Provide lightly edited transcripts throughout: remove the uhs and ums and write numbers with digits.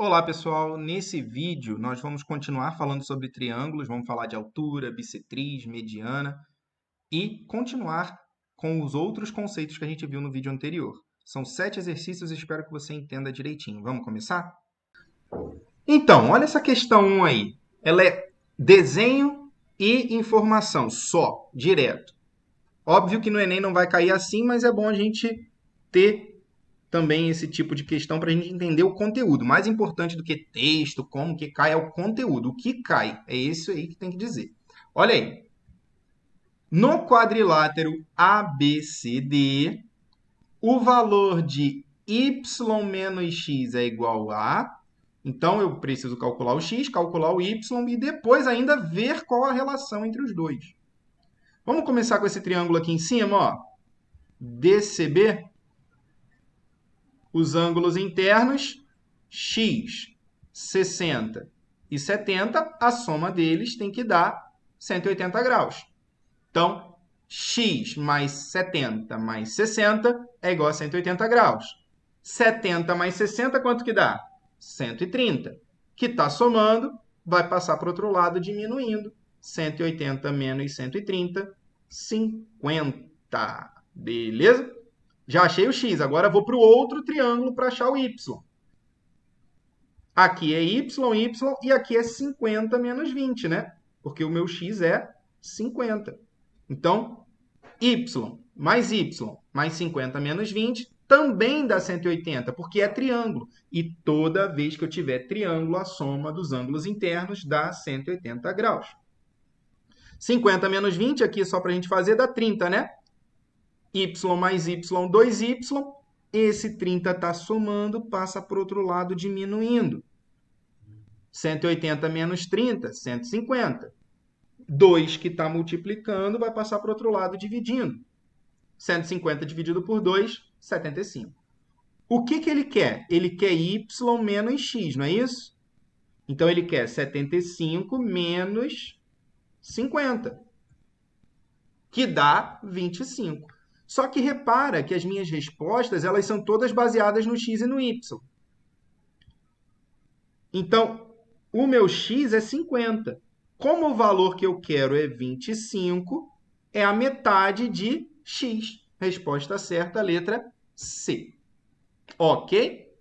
Olá, pessoal! Nesse vídeo, nós vamos continuar falando sobre triângulos, vamos falar de altura, bissetriz, mediana e continuar com os outros conceitos que a gente viu no vídeo anterior. São 7 exercícios e espero que você entenda direitinho. Vamos começar? Então, olha essa questão 1 aí. Ela é desenho e informação, só, direto. Óbvio que no Enem não vai cair assim, mas é bom a gente ter também esse tipo de questão para a gente entender o conteúdo. Mais importante do que texto, como que cai, é o conteúdo. O que cai, é isso aí que tem que dizer. Olha aí. No quadrilátero ABCD, o valor de y menos x é igual a... Então, eu preciso calcular o x, calcular o y e depois ainda ver qual a relação entre os dois. Vamos começar com esse triângulo aqui em cima, ó. DCB. Os ângulos internos, x, 60 e 70, a soma deles tem que dar 180 graus. Então, x mais 70 mais 60 é igual a 180 graus. 70 mais 60, quanto que dá? 130. Que está somando, vai passar para o outro lado diminuindo. 180 menos 130, 50. Beleza? Já achei o x, agora vou para o outro triângulo para achar o y. Aqui é y, e aqui é 50 menos 20, né? Porque o meu x é 50. Então, y mais 50 menos 20 também dá 180, porque é triângulo. E toda vez que eu tiver triângulo, a soma dos ângulos internos dá 180 graus. 50 menos 20, aqui só para a gente fazer, dá 30, né? Y mais y, 2y. Esse 30 está somando, passa para o outro lado diminuindo. 180 menos 30, 150. 2 que está multiplicando vai passar para o outro lado dividindo. 150 dividido por 2, 75. O que ele quer? Ele quer y menos x, não é isso? Então, ele quer 75 menos 50, que dá 25. Só que repara que as minhas respostas elas são todas baseadas no x e no y. Então, o meu x é 50. Como o valor que eu quero é 25, é a metade de x. Resposta certa, letra C. Ok?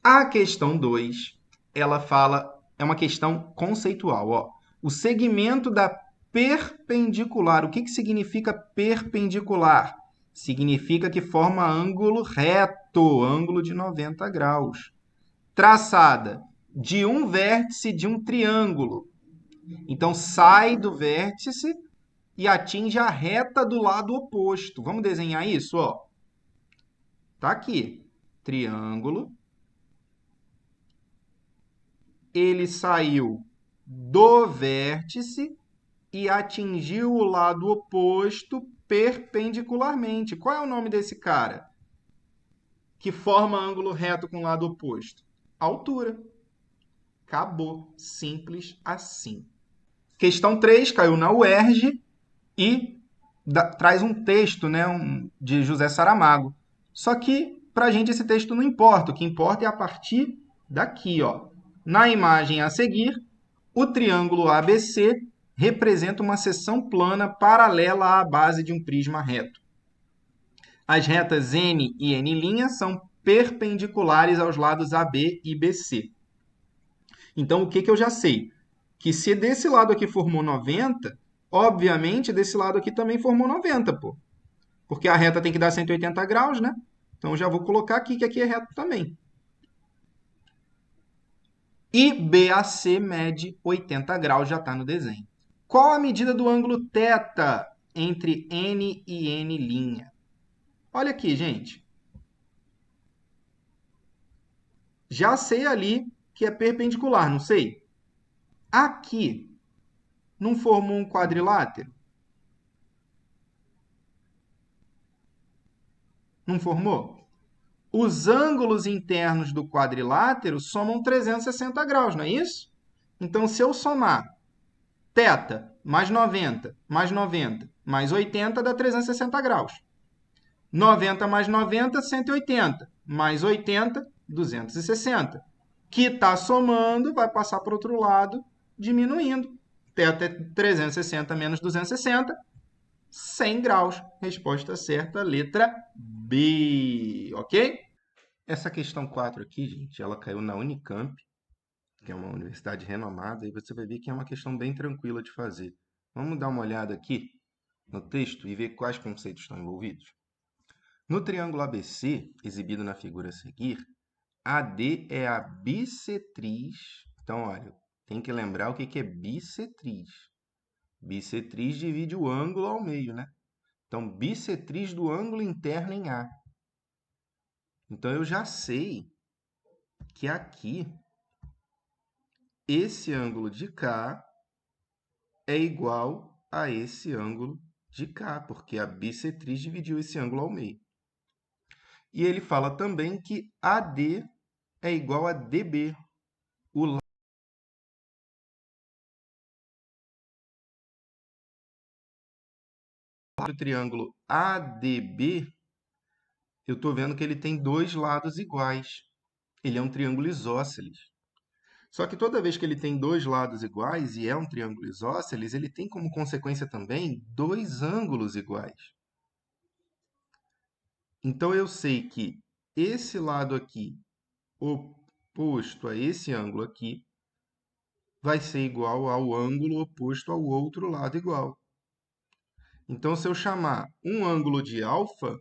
A questão 2, ela fala, é uma questão conceitual. Ó. O segmento da perpendicular. O que significa perpendicular? Significa que forma ângulo reto, ângulo de 90 graus. Traçada de um vértice de um triângulo. Então, sai do vértice e atinge a reta do lado oposto. Vamos desenhar isso? Ó. Tá aqui. Triângulo. Ele saiu do vértice e atingiu o lado oposto perpendicularmente. Qual é o nome desse cara? Que forma ângulo reto com o lado oposto? Altura. Acabou. Simples assim. Questão 3, caiu na UERJ e traz um texto, né, de José Saramago. Só que, para a gente, esse texto não importa. O que importa é a partir daqui. Ó. Na imagem a seguir, o triângulo ABC representa uma seção plana paralela à base de um prisma reto. As retas N e N' são perpendiculares aos lados AB e BC. Então, o que eu já sei? Que se desse lado aqui formou 90, obviamente, desse lado aqui também formou 90, pô. Porque a reta tem que dar 180 graus, né? Então, eu já vou colocar aqui, que aqui é reto também. E BAC mede 80 graus, já está no desenho. Qual a medida do ângulo θ entre N e N'? Olha aqui, gente. Já sei ali que é perpendicular, não sei? Aqui, não formou um quadrilátero? Não formou? Os ângulos internos do quadrilátero somam 360 graus, não é isso? Então, se eu somar θ mais 90, mais 90, mais 80, dá 360 graus. 90 mais 90, 180. Mais 80, 260. que está somando vai passar para o outro lado, diminuindo. Até 360 menos 260, 100 graus. Resposta certa, letra B, ok? Essa questão 4 aqui, gente, ela caiu na Unicamp, que é uma universidade renomada, e você vai ver que é uma questão bem tranquila de fazer. Vamos dar uma olhada aqui no texto e ver quais conceitos estão envolvidos. No triângulo ABC, exibido na figura a seguir, AD é a bissetriz. Então, olha, tem que lembrar o que é bissetriz. Bissetriz divide o ângulo ao meio, né? Então, bissetriz do ângulo interno em A. Então, eu já sei que aqui, esse ângulo de cá é igual a esse ângulo de cá, porque a bissetriz dividiu esse ângulo ao meio. E ele fala também que AD é igual a DB. O lado do triângulo ADB, eu estou vendo que ele tem dois lados iguais. Ele é um triângulo isósceles. Só que toda vez que ele tem dois lados iguais e é um triângulo isósceles, ele tem como consequência também dois ângulos iguais. Então, eu sei que esse lado aqui, oposto a esse ângulo aqui, vai ser igual ao ângulo oposto ao outro lado igual. Então, se eu chamar um ângulo de alfa,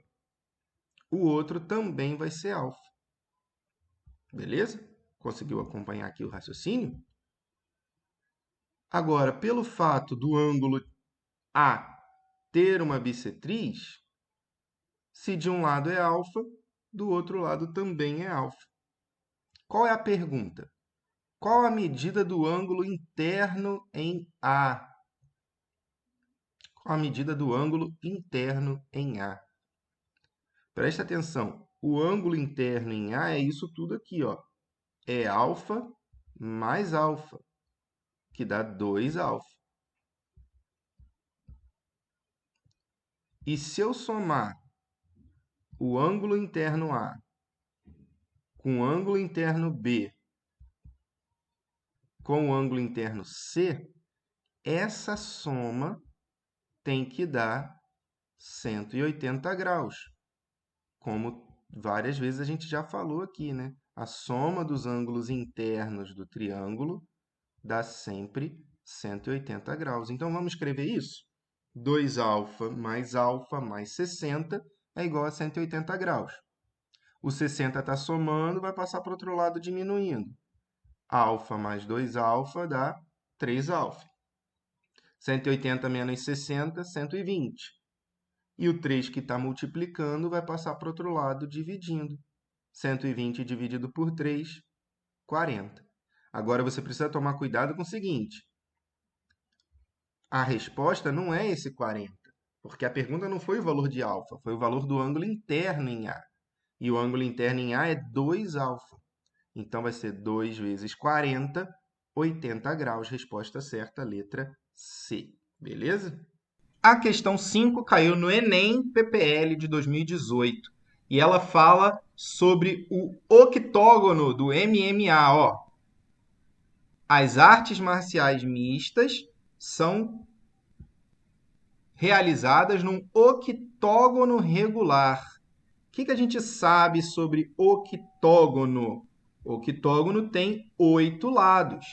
o outro também vai ser alfa. Beleza? Conseguiu acompanhar aqui o raciocínio? Agora, pelo fato do ângulo A ter uma bissetriz, se de um lado é alfa, do outro lado também é alfa. Qual é a pergunta? Qual a medida do ângulo interno em A? Qual a medida do ângulo interno em A? Presta atenção, o ângulo interno em A é isso tudo aqui, ó. É alfa mais alfa, que dá 2 alfa. E se eu somar o ângulo interno A com o ângulo interno B com o ângulo interno C, essa soma tem que dar 180 graus. Como várias vezes a gente já falou aqui, né? A soma dos ângulos internos do triângulo dá sempre 180 graus. Então, vamos escrever isso? 2α mais 60 é igual a 180 graus. O 60 está somando, vai passar para o outro lado diminuindo. Alfa mais 2α dá 3α. 180 menos 60, 120. E o 3 que está multiplicando vai passar para o outro lado dividindo. 120 dividido por 3, 40. Agora, você precisa tomar cuidado com o seguinte. A resposta não é esse 40, porque a pergunta não foi o valor de alfa, foi o valor do ângulo interno em A. E o ângulo interno em A é 2α. Então, vai ser 2 vezes 40, 80 graus. Resposta certa, letra C. Beleza? A questão 5 caiu no Enem PPL de 2018. E ela fala sobre o octógono do MMA. Ó. As artes marciais mistas são realizadas num octógono regular. O que a gente sabe sobre octógono? O octógono tem 8 lados.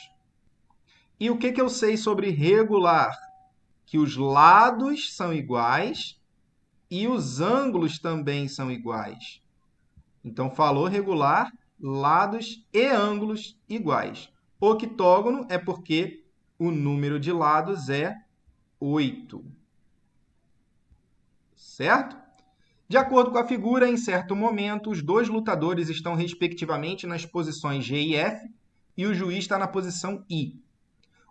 E o que eu sei sobre regular? Que os lados são iguais e os ângulos também são iguais. Então, falou regular, lados e ângulos iguais. Octógono é porque o número de lados é 8. Certo? De acordo com a figura, em certo momento, os dois lutadores estão respectivamente nas posições G e F e o juiz está na posição I.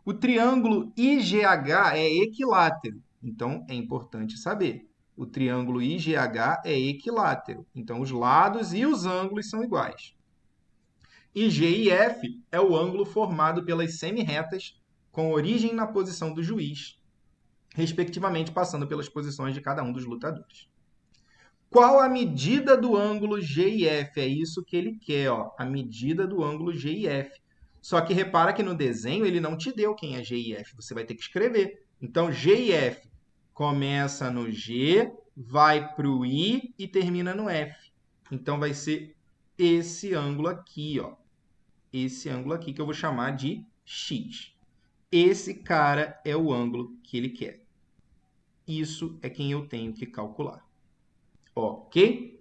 O triângulo IGH é equilátero, então é importante saber. O triângulo IGH é equilátero, então os lados e os ângulos são iguais. E G e F é o ângulo formado pelas semi-retas com origem na posição do juiz, respectivamente passando pelas posições de cada um dos lutadores. Qual a medida do ângulo GIF? É isso que ele quer, ó, a medida do ângulo GIF. Só que repara que no desenho ele não te deu quem é GIF, você vai ter que escrever. Então, GIF começa no G, vai para o I e termina no F. Então, vai ser esse ângulo aqui, ó. Esse ângulo aqui que eu vou chamar de X. Esse cara é o ângulo que ele quer. Isso é quem eu tenho que calcular. Ok?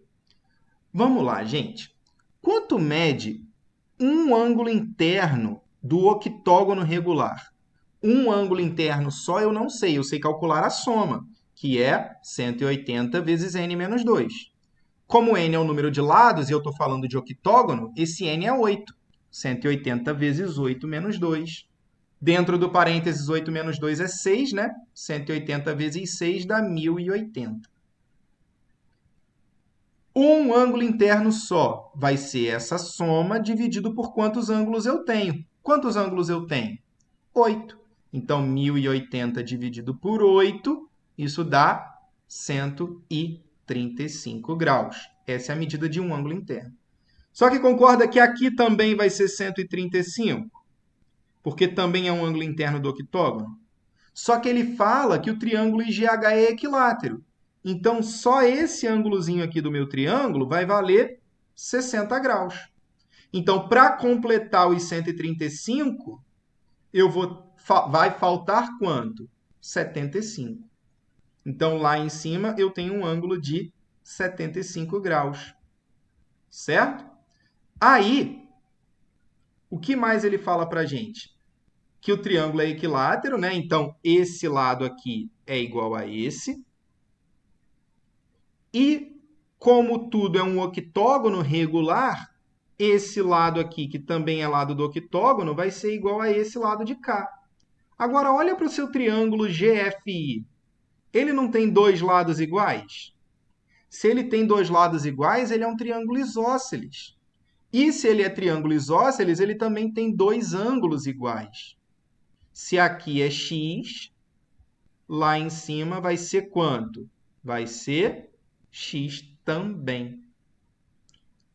Vamos lá, gente. Quanto mede um ângulo interno do octógono regular? Um ângulo interno só eu não sei. Eu sei calcular a soma, que é 180 vezes n menos 2. Como n é o número de lados e eu estou falando de octógono, esse n é 8. 180 vezes 8 menos 2. Dentro do parênteses, 8 menos 2 é 6, né? 180 vezes 6 dá 1080. Um ângulo interno só vai ser essa soma dividido por quantos ângulos eu tenho. Quantos ângulos eu tenho? 8. Então, 1080 dividido por 8, isso dá 135 graus. Essa é a medida de um ângulo interno. Só que concorda que aqui também vai ser 135? Porque também é um ângulo interno do octógono? Só que ele fala que o triângulo IGH é equilátero. Então, só esse ângulozinho aqui do meu triângulo vai valer 60 graus. Então, para completar os 135, vai faltar quanto? 75. Então, lá em cima, eu tenho um ângulo de 75 graus. Certo? Aí, o que mais ele fala para a gente? Que o triângulo é equilátero, né? Então, esse lado aqui é igual a esse. E, como tudo é um octógono regular, esse lado aqui, que também é lado do octógono, vai ser igual a esse lado de cá. Agora, olha para o seu triângulo GFI. Ele não tem dois lados iguais? Se ele tem dois lados iguais, ele é um triângulo isósceles. E se ele é triângulo isósceles, ele também tem dois ângulos iguais. Se aqui é x, lá em cima vai ser quanto? Vai ser x também.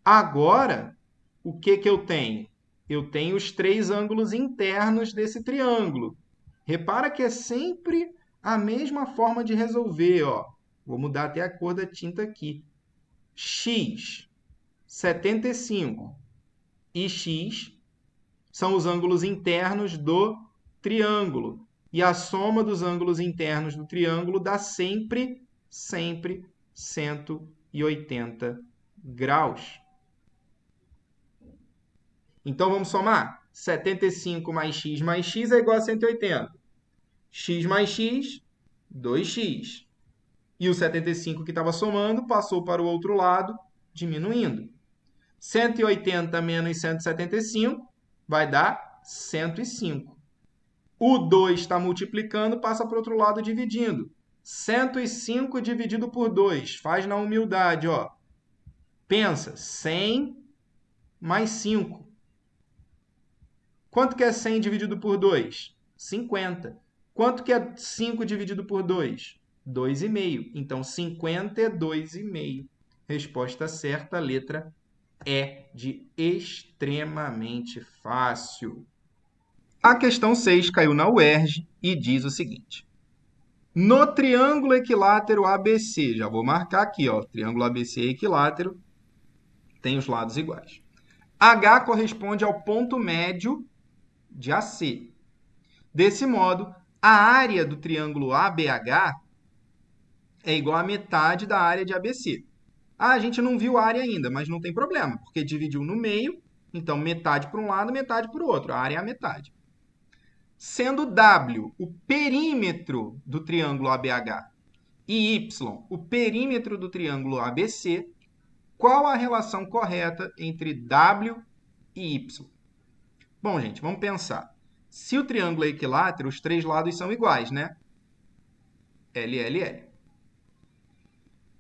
Agora, o que eu tenho? Eu tenho os três ângulos internos desse triângulo. Repara que é sempre a mesma forma de resolver, ó. Vou mudar até a cor da tinta aqui. X, 75 e x são os ângulos internos do triângulo. E a soma dos ângulos internos do triângulo dá sempre 180 graus. Então, vamos somar? 75 mais x é igual a 180. X mais x, 2x. E o 75 que estava somando passou para o outro lado, diminuindo. 180 menos 175 vai dar 105. O 2 está multiplicando, passa para o outro lado dividindo. 105 dividido por 2. Faz na humildade, ó. Pensa, 100 mais 5. Quanto que é 100 dividido por 2? 50. Quanto que é 5 dividido por 2? 2,5. Então, 50 é 2,5. Resposta certa, letra E, de extremamente fácil. A questão 6 caiu na UERJ e diz o seguinte. No triângulo equilátero ABC, já vou marcar aqui, ó, triângulo ABC equilátero, tem os lados iguais. H corresponde ao ponto médio de AC. Desse modo, a área do triângulo ABH é igual à metade da área de ABC. A gente não viu a área ainda, mas não tem problema, porque dividiu no meio, então metade para um lado, metade para o outro. A área é a metade. Sendo W o perímetro do triângulo ABH e Y o perímetro do triângulo ABC, qual a relação correta entre W e Y? Bom, gente, vamos pensar. Se o triângulo é equilátero, os três lados são iguais, né? L, L, L.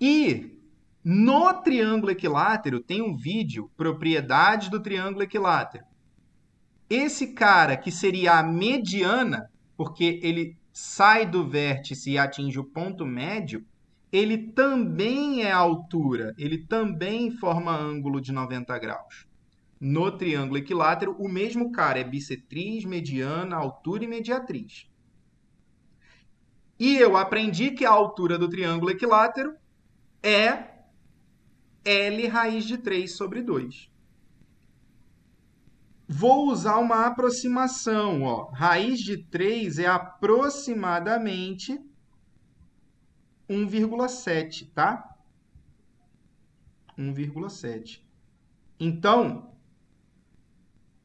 E no triângulo equilátero tem um vídeo, propriedades do triângulo equilátero. Esse cara que seria a mediana, porque ele sai do vértice e atinge o ponto médio, ele também é altura, ele também forma ângulo de 90 graus. No triângulo equilátero, o mesmo cara é bissetriz, mediana, altura e mediatriz. E eu aprendi que a altura do triângulo equilátero é L raiz de 3 sobre 2. Vou usar uma aproximação. Ó. Raiz de 3 é aproximadamente 1,7, tá? 1,7. Então,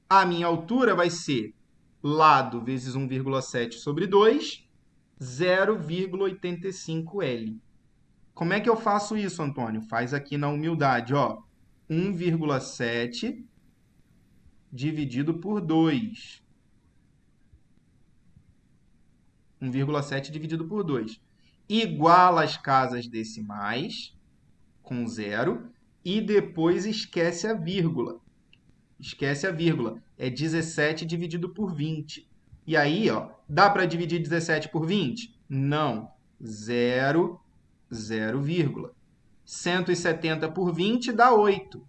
a minha altura vai ser lado vezes 1,7 sobre 2, 0,85 L. Como é que eu faço isso, Antônio? Faz aqui na humildade, ó. 1,7 dividido por 2. 1,7 dividido por 2. Iguala as casas decimais, com 0, e depois esquece a vírgula. Esquece a vírgula. É 17 dividido por 20. E aí, ó, dá para dividir 17 por 20? Não. 0, 0, 170 por 20 dá 8.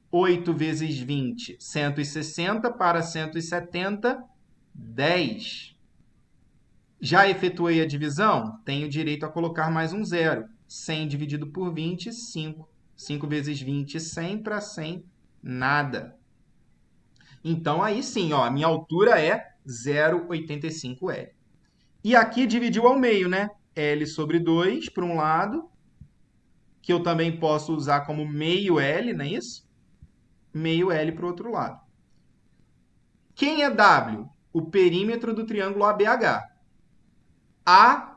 8 vezes 20, 160 para 170, 10. Já efetuei a divisão? Tenho direito a colocar mais um zero. 100 dividido por 20, 5. 5 vezes 20, 100 para 100, nada. Então, aí sim, ó, a minha altura é 0,85 L. E aqui dividiu ao meio, né? L sobre 2 para um lado, que eu também posso usar como meio L, não é isso? Meio L para o outro lado. Quem é W? O perímetro do triângulo ABH. ABH,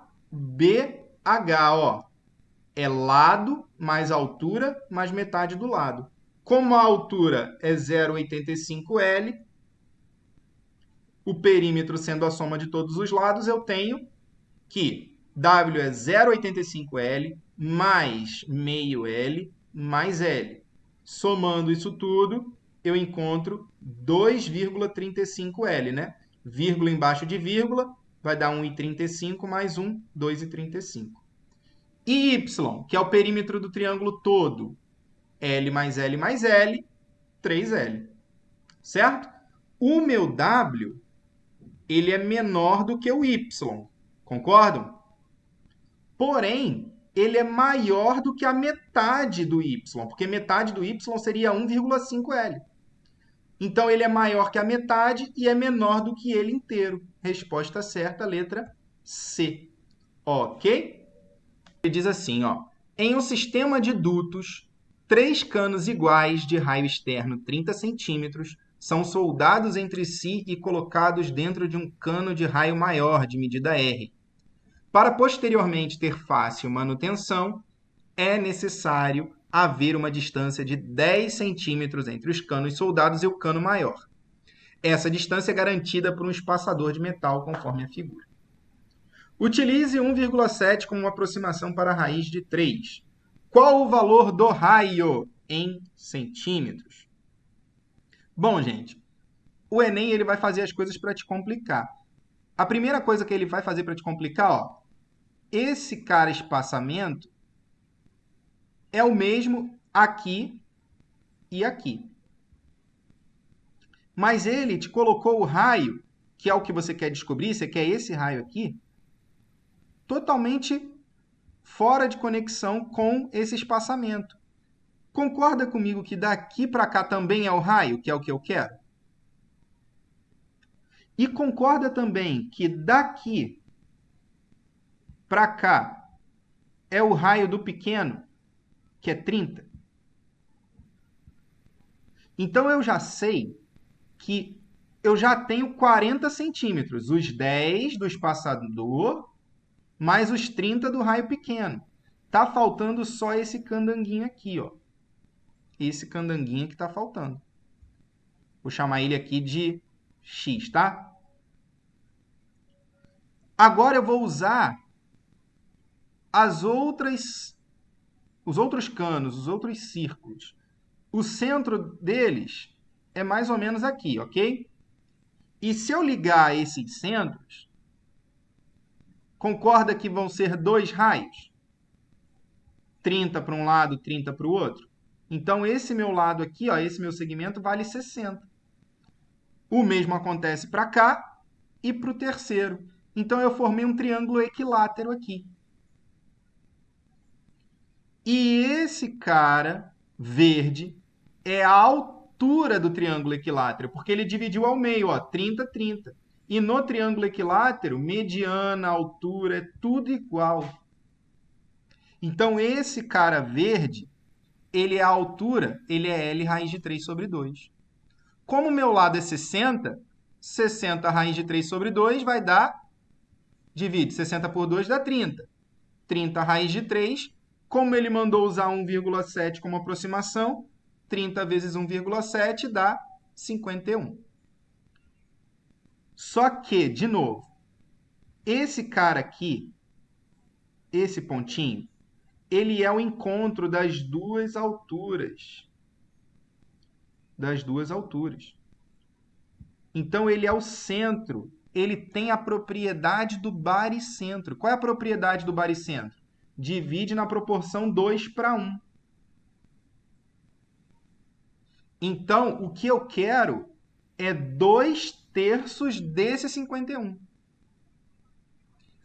ó, é lado mais altura mais metade do lado. Como a altura é 0,85 L, o perímetro sendo a soma de todos os lados, eu tenho que W é 0,85 L mais meio L mais L. Somando isso tudo, eu encontro 2,35 L, né? Vírgula embaixo de vírgula, vai dar 1,35 mais 1, 2,35. E Y, que é o perímetro do triângulo todo, L mais L mais L, 3L. Certo? O meu W, ele é menor do que o Y. Concordam? Porém, ele é maior do que a metade do Y, porque metade do Y seria 1,5 L. Então, ele é maior que a metade e é menor do que ele inteiro. Resposta certa, letra C. Ok? Ele diz assim, ó. Em um sistema de dutos, 3 canos iguais de raio externo 30 centímetros são soldados entre si e colocados dentro de um cano de raio maior, de medida R. Para posteriormente ter fácil manutenção, é necessário haver uma distância de 10 centímetros entre os canos soldados e o cano maior. Essa distância é garantida por um espaçador de metal, conforme a figura. Utilize 1,7 como uma aproximação para a raiz de 3. Qual o valor do raio em centímetros? Bom, gente, o Enem ele vai fazer as coisas para te complicar. A primeira coisa que ele vai fazer para te complicar, ó, esse cara espaçamento é o mesmo aqui e aqui. Mas ele te colocou o raio, que é o que você quer descobrir, você quer esse raio aqui, totalmente fora de conexão com esse espaçamento. Concorda comigo que daqui para cá também é o raio, que é o que eu quero? E concorda também que daqui para cá é o raio do pequeno, que é 30? Então, eu já sei que eu já tenho 40 centímetros, os 10 do espaçador, mais os 30 do raio pequeno. Tá faltando só esse candanguinho aqui, ó. Esse candanguinho que tá faltando. Vou chamar ele aqui de X, tá? Agora eu vou usar os outros canos, os outros círculos. O centro deles é mais ou menos aqui, ok? E se eu ligar esses centros, concorda que vão ser 2 raios? 30 para um lado, 30 para o outro? Então, esse meu lado aqui, ó, esse meu segmento, vale 60. O mesmo acontece para cá e para o terceiro. Então, eu formei um triângulo equilátero aqui. E esse cara verde é a altura do triângulo equilátero, porque ele dividiu ao meio, ó, 30, 30. E no triângulo equilátero, mediana, altura, é tudo igual. Então, esse cara verde, ele é a altura, ele é L raiz de 3 sobre 2. Como o meu lado é 60, 60 raiz de 3 sobre 2 vai dar, divide 60 por 2 dá 30. 30 raiz de 3, como ele mandou usar 1,7 como aproximação, 30 vezes 1,7 dá 51. Só que, de novo, esse cara aqui, esse pontinho, ele é o encontro das duas alturas. Das duas alturas. Então, ele é o centro. Ele tem a propriedade do baricentro. Qual é a propriedade do baricentro? Divide na proporção 2 para 1. Então, o que eu quero é 2/3 desse 51.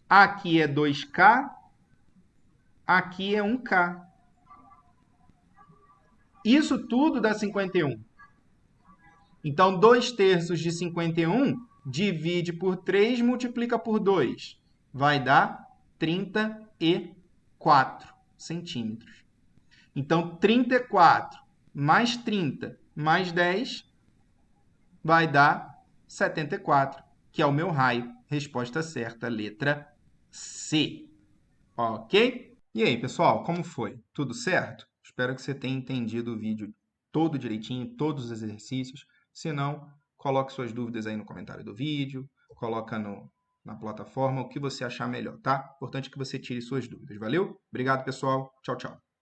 Aqui é 2K, aqui é 1K. Isso tudo dá 51. Então, 2/3 de 51 divide por 3, multiplica por 2. Vai dar 34 centímetros. Então, 34 mais 30 mais 10 vai dar 74, que é o meu raio. Resposta certa, letra C. Ok? E aí, pessoal, como foi? Tudo certo? Espero que você tenha entendido o vídeo todo direitinho, todos os exercícios. Se não, coloque suas dúvidas aí no comentário do vídeo, coloca na plataforma o que você achar melhor, tá? Importante que você tire suas dúvidas. Valeu? Obrigado, pessoal. Tchau, tchau.